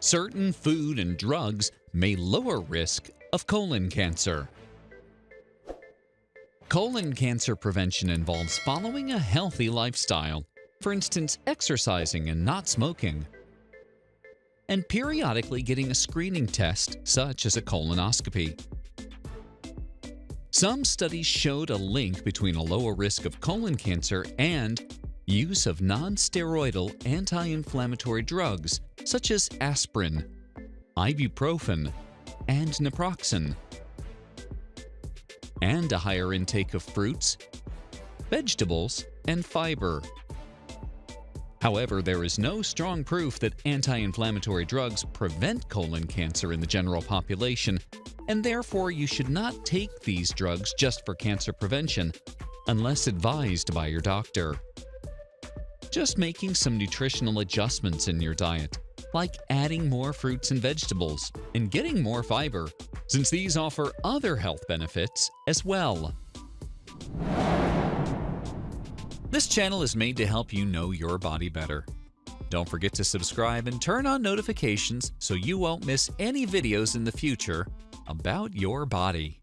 certain food and drugs may lower risk of colon cancer. Colon cancer prevention involves following a healthy lifestyle, for instance, exercising and not smoking, and periodically getting a screening test such as a colonoscopy. Some studies showed a link between a lower risk of colon cancer and use of nonsteroidal anti-inflammatory drugs such as aspirin, ibuprofen, and naproxen, and a higher intake of fruits, vegetables, and fiber. However, there is no strong proof that anti-inflammatory drugs prevent colon cancer in the general population, and therefore you should not take these drugs just for cancer prevention unless advised by your doctor. Just making some nutritional adjustments in your diet, like adding more fruits and vegetables and getting more fiber, since these offer other health benefits as well. This channel is made to help you know your body better. Don't forget to subscribe and turn on notifications so you won't miss any videos in the future about your body.